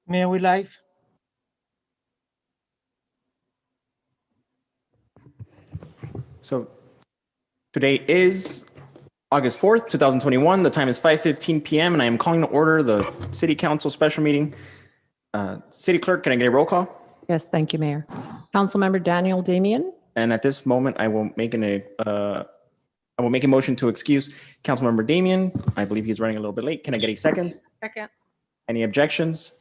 May we live? So today is August 4th, 2021. The time is 5:15 p.m. and I am calling to order the City Council special meeting. City Clerk, can I get a roll call? Yes, thank you, Mayor. Councilmember Daniel Damian, And at this moment, I will make a motion to excuse Councilmember Damian. I believe he's running a little bit late. Can I get a second? Second. Any objections?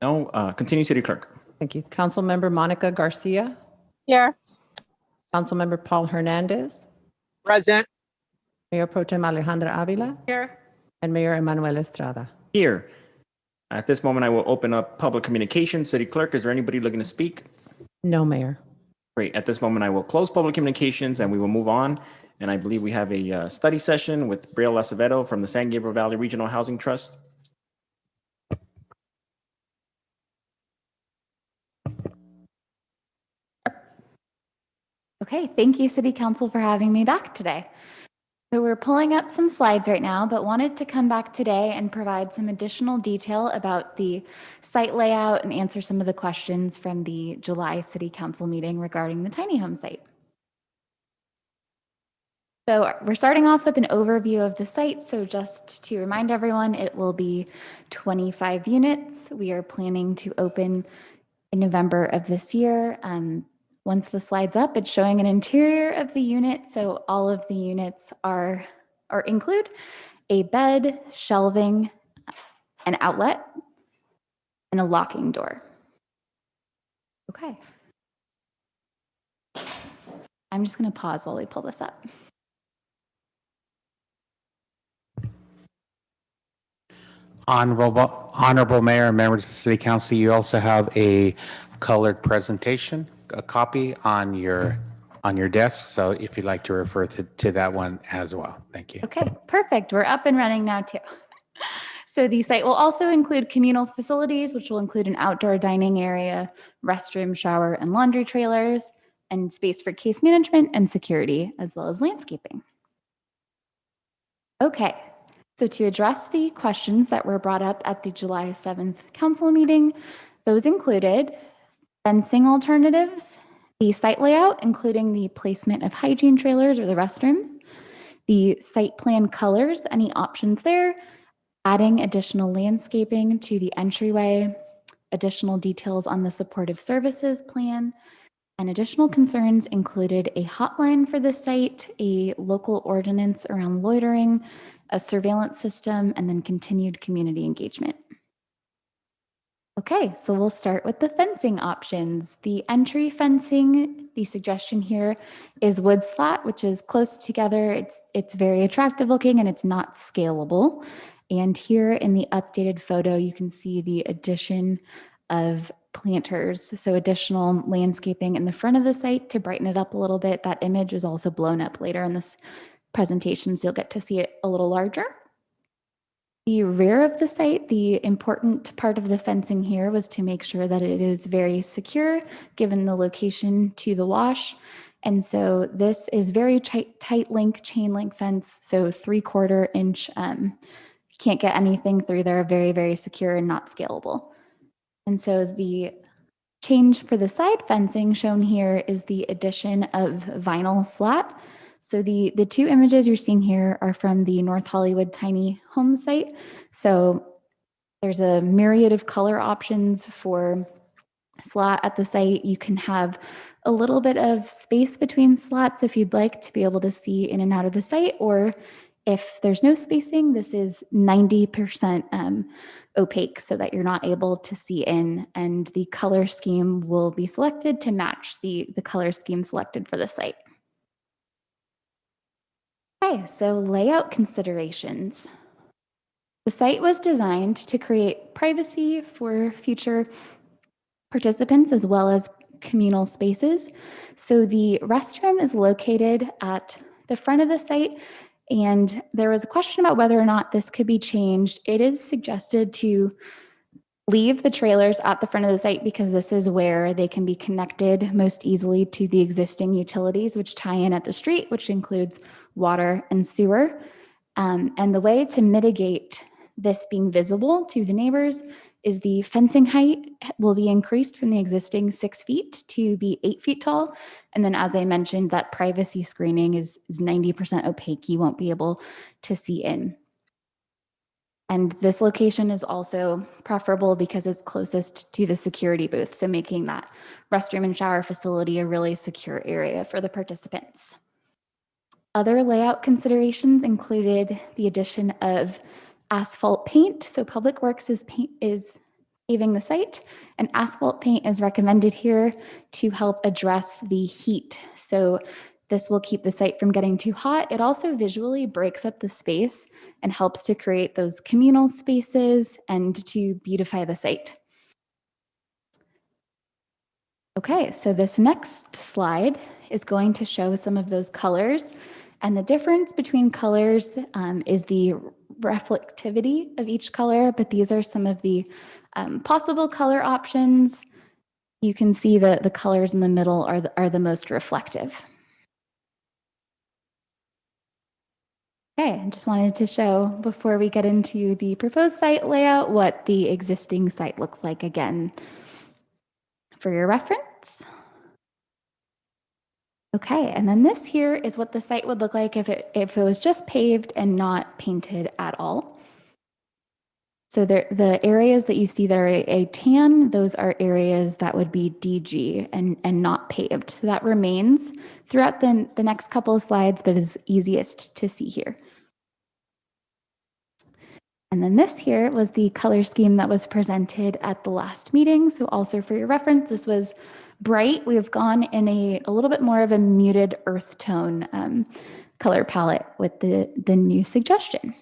No. Continue, City Clerk. Thank you. Councilmember Monica Garcia, Here. Councilmember Paul Hernandez, Present. Mayor Pro Tem Alejandra Avila, Here. and Mayor Emanuel Estrada. Here. At this moment, I will open up public communication. City Clerk, is there anybody looking to speak? No, Mayor. Great. At this moment, I will close public communications and we will move on. And I believe we have a study session with Brielle Acevedo from the San Gabriel Valley Regional Housing Trust. Okay, thank you, City Council, for having me back today. So we're pulling up some slides right now, but wanted to come back today and provide some additional detail about the site layout and answer some of the questions from the July City Council meeting regarding the tiny home site. So we're starting off with an overview of the site. So just to remind everyone, it will be 25 units. We are planning to open in November of this year. Once the slide's up, it's showing an interior of the unit. So all of the units include a bed, shelving, an outlet, and a locking door. Okay. I'm just going to pause while we pull this up. Honorable Mayor and members of the City Council, you also have a colored presentation, a copy on your desk. So if you'd like to refer to that one as well. Thank you. Okay, perfect. We're up and running now too. So the site will also include communal facilities, which will include an outdoor dining area, restroom, shower, and laundry trailers, and space for case management and security, as well as landscaping. Okay, so to address the questions that were brought up at the July 7th council meeting, those included fencing alternatives, the site layout, including the placement of hygiene trailers or the restrooms, the site plan colors, any options there, adding additional landscaping to the entryway, additional details on the supportive services plan, and additional concerns included a hotline for the site, a local ordinance around loitering, a surveillance system, and then continued community engagement. Okay, so we'll start with the fencing options. The entry fencing, the suggestion here is wood slat, which is close together. It's very attractive looking and it's not scalable. And here in the updated photo, you can see the addition of planters, so additional landscaping in the front of the site to brighten it up a little bit. That image is also blown up later in this presentation, so you'll get to see it a little larger. The rear of the site, the important part of the fencing here was to make sure that it is very secure given the location to the wash. And so this is very tight link, chain link fence, so 3/4 inch. Can't get anything through there, very, very secure and not scalable. And so the change for the side fencing shown here is the addition of vinyl slat. So the two images you're seeing here are from the North Hollywood tiny home site. So there's a myriad of color options for slat at the site. You can have a little bit of space between slats if you'd like to be able to see in and out of the site, or if there's no spacing, this is 90% opaque so that you're not able to see in, and the color scheme will be selected to match the color scheme selected for the site. Okay, so layout considerations. The site was designed to create privacy for future participants as well as communal spaces. So the restroom is located at the front of the site, and there was a question about whether or not this could be changed. It is suggested to leave the trailers at the front of the site because this is where they can be connected most easily to the existing utilities, which tie in at the street, which includes water and sewer. And the way to mitigate this being visible to the neighbors is the fencing height will be increased from the existing 6 feet to be 8 feet tall. And then, as I mentioned, that privacy screening is 90% opaque. You won't be able to see in. And this location is also preferable because it's closest to the security booth, so making that restroom and shower facility a really secure area for the participants. Other layout considerations included the addition of asphalt paint. So Public Works is paving the site, and asphalt paint is recommended here to help address the heat. So this will keep the site from getting too hot. It also visually breaks up the space and helps to create those communal spaces and to beautify the site. Okay, so this next slide is going to show some of those colors. And the difference between colors is the reflectivity of each color, but these are some of the possible color options. You can see that the colors in the middle are the most reflective. Okay, I just wanted to show, before we get into the proposed site layout, what the existing site looks like again for your reference. Okay, and then this here is what the site would look like if it was just paved and not painted at all. So the areas that you see that are a tan, those are areas that would be DG and not paved. So that remains throughout the next couple of slides, but is easiest to see here. And then this here was the color scheme that was presented at the last meeting. So also for your reference, this was bright. We've gone in a little bit more of a muted earth tone color palette with the new suggestion.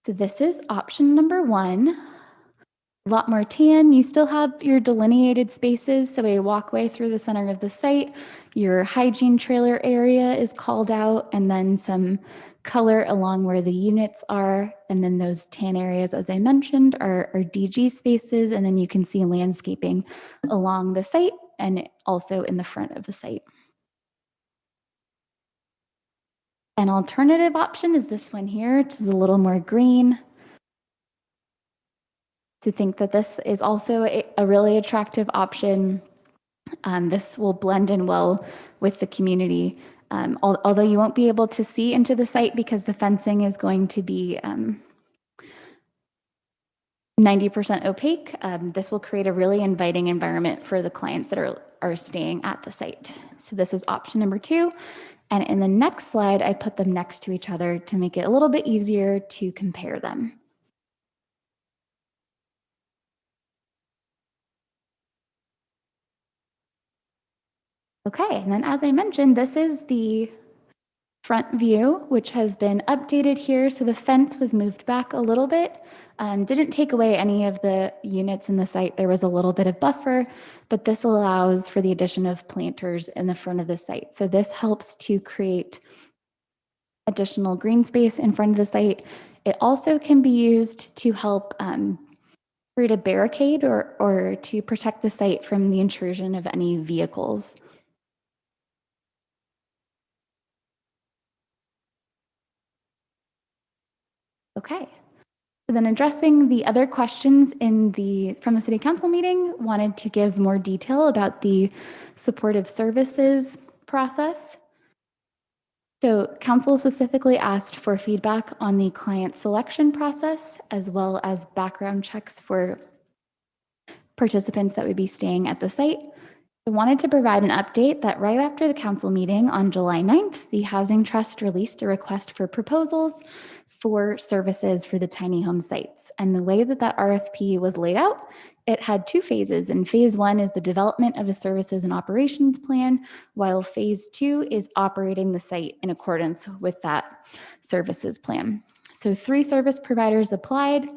So this is option number 1. A lot more tan. You still have your delineated spaces, so a walkway through the center of the site. Your hygiene trailer area is called out, and then some color along where the units are. And then those tan areas, as I mentioned, are DG spaces, and then you can see landscaping along the site and also in the front of the site. An alternative option is this one here, which is a little more green. To think that this is also a really attractive option. This will blend in well with the community. Although you won't be able to see into the site because the fencing is going to be 90% opaque, this will create a really inviting environment for the clients that are staying at the site. So this is option number 2. And in the next slide, I put them next to each other to make it a little bit easier to compare them. Okay, and then as I mentioned, this is the front view, which has been updated here. So the fence was moved back a little bit. Didn't take away any of the units in the site. There was a little bit of buffer, but this allows for the addition of planters in the front of the site. So this helps to create additional green space in front of the site. It also can be used to help create a barricade or to protect the site from the intrusion of any vehicles. Okay. So then addressing the other questions from the City Council meeting, wanted to give more detail about the supportive services process. So Council specifically asked for feedback on the client selection process, as well as background checks for participants that would be staying at the site. I wanted to provide an update that right after the Council meeting on July 9th, the Housing Trust released a request for proposals for services for the tiny home sites. And the way that RFP was laid out, it had 2 phases. And phase 1 is the development of a services and operations plan, while phase 2 is operating the site in accordance with that services plan. So 3 service providers applied.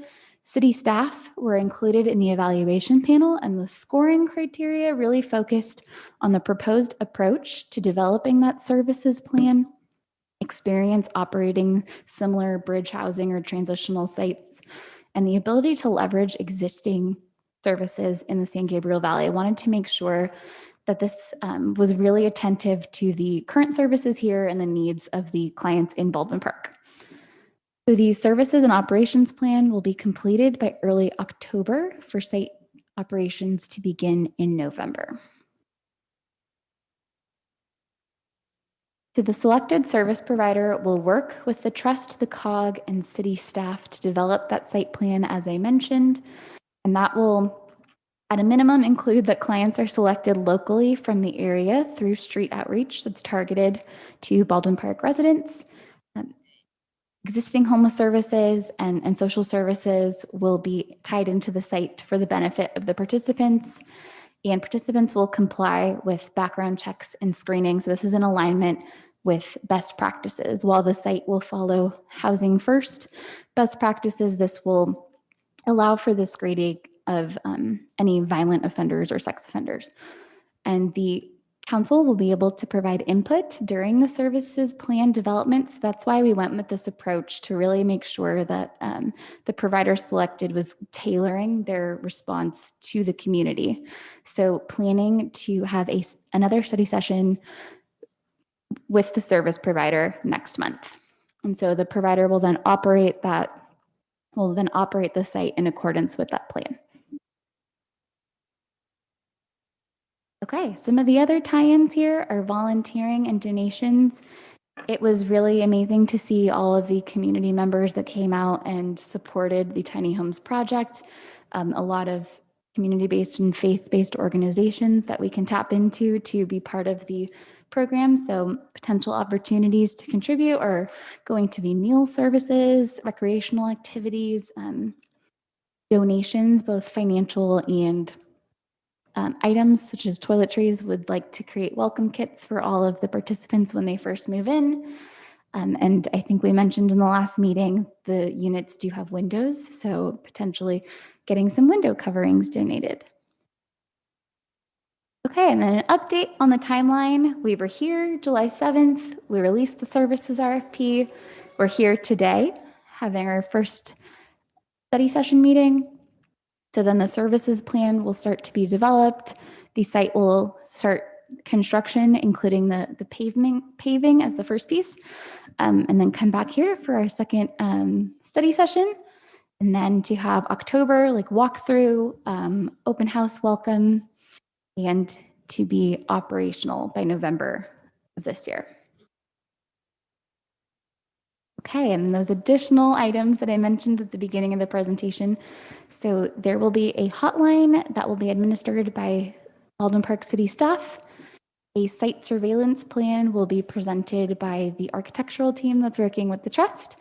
City staff were included in the evaluation panel, and the scoring criteria really focused on the proposed approach to developing that services plan, experience operating similar bridge housing or transitional sites, and the ability to leverage existing services in the San Gabriel Valley. I wanted to make sure that this was really attentive to the current services here and the needs of the clients in Baldwin Park. So the services and operations plan will be completed by early October for site operations to begin in November. So the selected service provider will work with the trust, the COG, and city staff to develop that site plan, as I mentioned, and that will, at a minimum, include that clients are selected locally from the area through street outreach that's targeted to Baldwin Park residents. Existing homeless services and social services will be tied into the site for the benefit of the participants, and participants will comply with background checks and screening. So this is in alignment with best practices. While the site will follow housing first best practices, this will allow for the screening of any violent offenders or sex offenders. And the council will be able to provide input during the services plan development. So that's why we went with this approach, to really make sure that the provider selected was tailoring their response to the community. So planning to have another study session with the service provider next month. And so the provider will then operate the site in accordance with that plan. Okay, some of the other tie-ins here are volunteering and donations. It was really amazing to see all of the community members that came out and supported the Tiny Homes Project. A lot of community-based and faith-based organizations that we can tap into to be part of the program. So potential opportunities to contribute are going to be meal services, recreational activities, donations, both financial and items such as toiletries. Would like to create welcome kits for all of the participants when they first move in. And I think we mentioned in the last meeting, the units do have windows, so potentially getting some window coverings donated. Okay, and then an update on the timeline. We were here July 7th. We released the Services RFP. We're here today having our first study session meeting. So then the services plan will start to be developed. The site will start construction, including the paving as the first piece, and then come back here for our second study session. And then to have October, like walkthrough, open house welcome, and to be operational by November of this year. Okay, and those additional items that I mentioned at the beginning of the presentation. So there will be a hotline that will be administered by Baldwin Park City staff. A site surveillance plan will be presented by the architectural team that's working with the trust.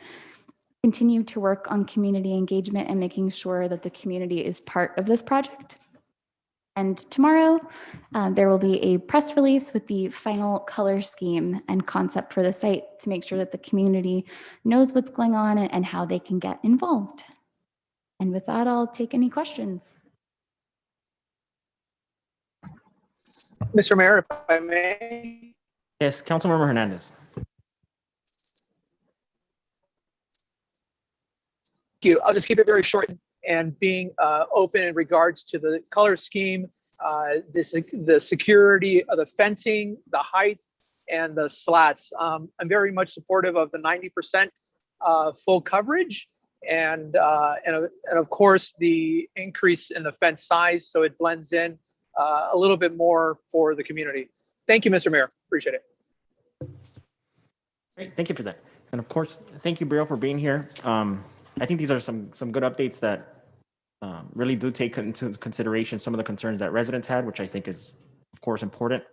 Continue to work on community engagement and making sure that the community is part of this project. And tomorrow, there will be a press release with the final color scheme and concept for the site to make sure that the community knows what's going on and how they can get involved. And with that, I'll take any questions. Mr. Mayor, if I may. Yes, Councilmember Hernandez. Thank you. I'll just keep it very short and being open in regards to the color scheme, the security of the fencing, the height, and the slats. I'm very much supportive of the 90% full coverage, and of course the increase in the fence size so it blends in a little bit more for the community. Thank you, Mr. Mayor. Appreciate it. Great, thank you for that. And of course, thank you, Brielle, for being here. I think these are some good updates that really do take into consideration some of the concerns that residents had, which I think is, of course, important.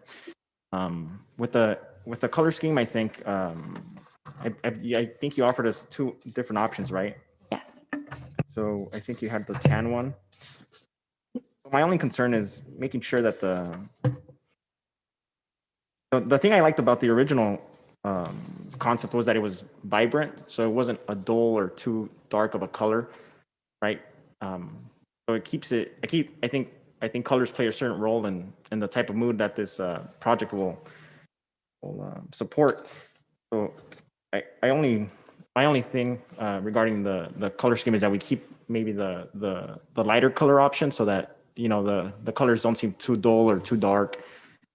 With the color scheme, I think I think you offered us two different options, right? Yes. So I think you had the tan one. My only concern is making sure that the thing I liked about the original concept was that it was vibrant, so it wasn't a dull or too dark of a color, right? So it keeps it. I think colors play a certain role in the type of mood that this project will support. So my only thing regarding the color scheme is that we keep maybe the lighter color option, so that the colors don't seem too dull or too dark,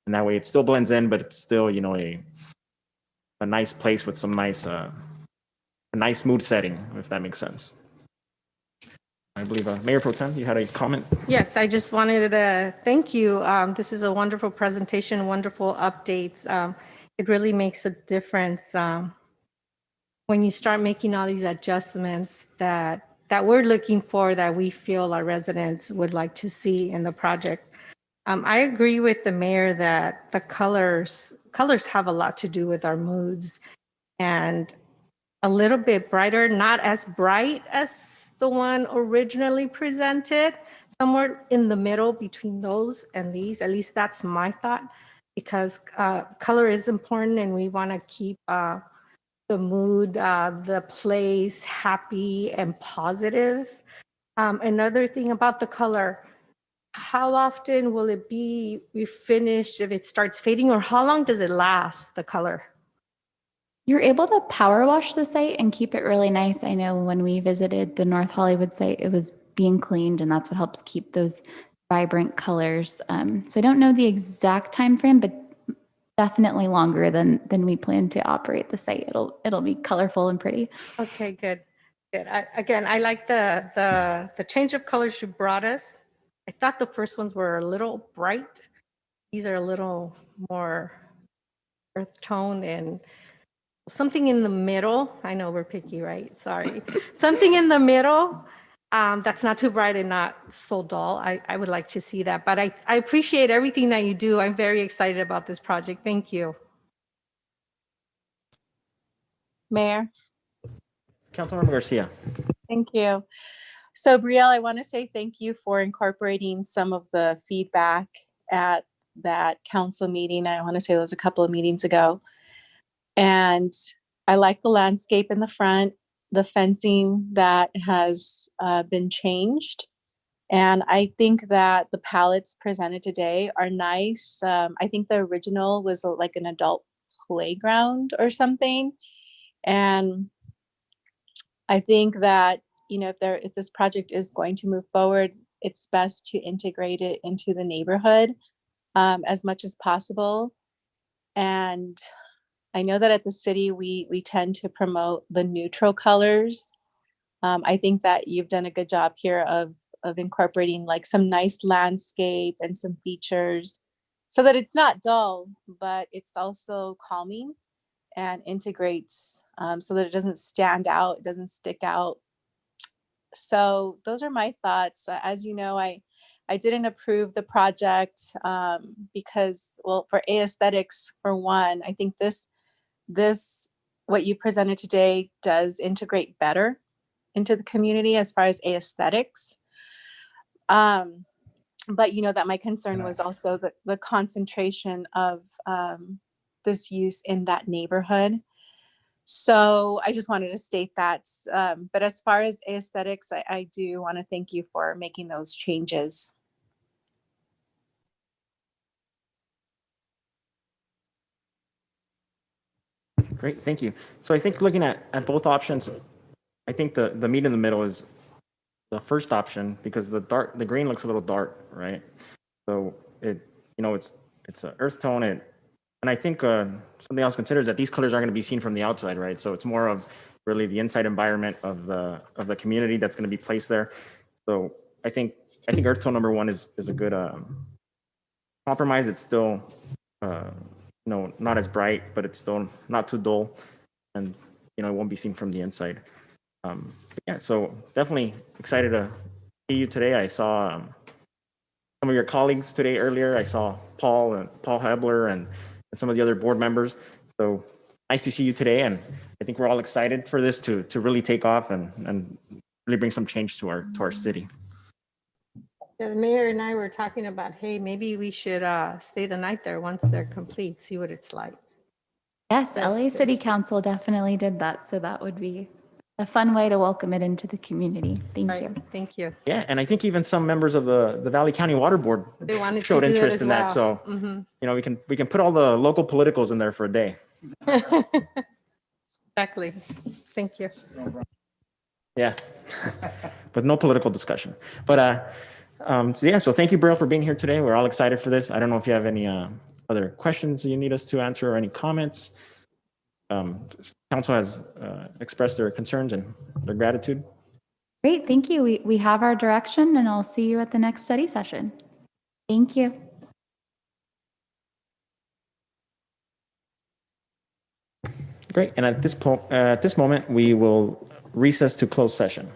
and that way it still blends in, but it's still a nice place with some nice nice mood setting, if that makes sense. I believe Mayor Pro Tem, you had a comment? Yes, I just wanted to thank you. This is a wonderful presentation, wonderful updates. It really makes a difference when you start making all these adjustments that we're looking for, that we feel our residents would like to see in the project. I agree with the mayor that the colors have a lot to do with our moods, and a little bit brighter, not as bright as the one originally presented, somewhere in the middle between those and these. At least that's my thought, because color is important and we want to keep the mood, the place happy and positive. Another thing about the color, how often will it be refinished if it starts fading, or how long does it last, the color? You're able to power wash the site and keep it really nice. I know when we visited the North Hollywood site, it was being cleaned, and that's what helps keep those vibrant colors. So I don't know the exact time frame, but definitely longer than we plan to operate the site. It'll be colorful and pretty. Okay, good. I like the change of colors you brought us. I thought the first ones were a little bright. These are a little more earth tone and something in the middle. I know we're picky, right? Sorry. Something in the middle that's not too bright and not so dull. I would like to see that, but I appreciate everything that you do. I'm very excited about this project. Thank you. Mayor, Councilmember Garcia. thank you. So Brielle, I want to say thank you for incorporating some of the feedback at that council meeting. I want to say it was a couple of meetings ago. And I like the landscape in the front, the fencing that has been changed. And I think that the palettes presented today are nice. I think the original was like an adult playground or something. And I think that, you know, if this project is going to move forward, it's best to integrate it into the neighborhood as much as possible. And I know that at the city, we tend to promote the neutral colors. I think that you've done a good job here of incorporating like some nice landscape and some features so that it's not dull, but it's also calming and integrates so that it doesn't stand out, it doesn't stick out. So those are my thoughts. As you know, I didn't approve the project because, well, for aesthetics, for one, I think this what you presented today does integrate better into the community as far as aesthetics. But you know that my concern was also the concentration of this use in that neighborhood. So I just wanted to state that. But as far as aesthetics, I do want to thank you for making those changes. Great, thank you. So I think looking at both options, I think the meat in the middle is the first option, because the green looks a little dark, right? So it's an earth tone, and I think something else considered is that these colors are going to be seen from the outside, right? So it's more of really the inside environment of the community that's going to be placed there. So I think earth tone number one is a good compromise. It's still not as bright, but it's still not too dull, and it won't be seen from the inside. Yeah, so definitely excited to see you today. I saw some of your colleagues today earlier. I saw Paul Hebler and some of the other board members. So nice to see you today, and I think we're all excited for this to really take off and really bring some change to our city. Yeah, the mayor and I were talking about, hey, maybe we should stay the night there once they're complete, see what it's like. Yes, LA City Council definitely did that. So that would be a fun way to welcome it into the community. Thank you. Thank you. Yeah, and I think even some members of the Valley County Water Board They wanted showed to do interest that in that. So we can put all the local politicals in there for a day. Exactly. Thank you. Yeah, but no political discussion. But so thank you, Brielle, for being here today. We're all excited for this. I don't know if you have any other questions you need us to answer or any comments. council has expressed their concerns and their gratitude. Great, thank you. We have our direction, and I'll see you at the next study session. Thank you. Great. And at this moment, we will recess to closed session.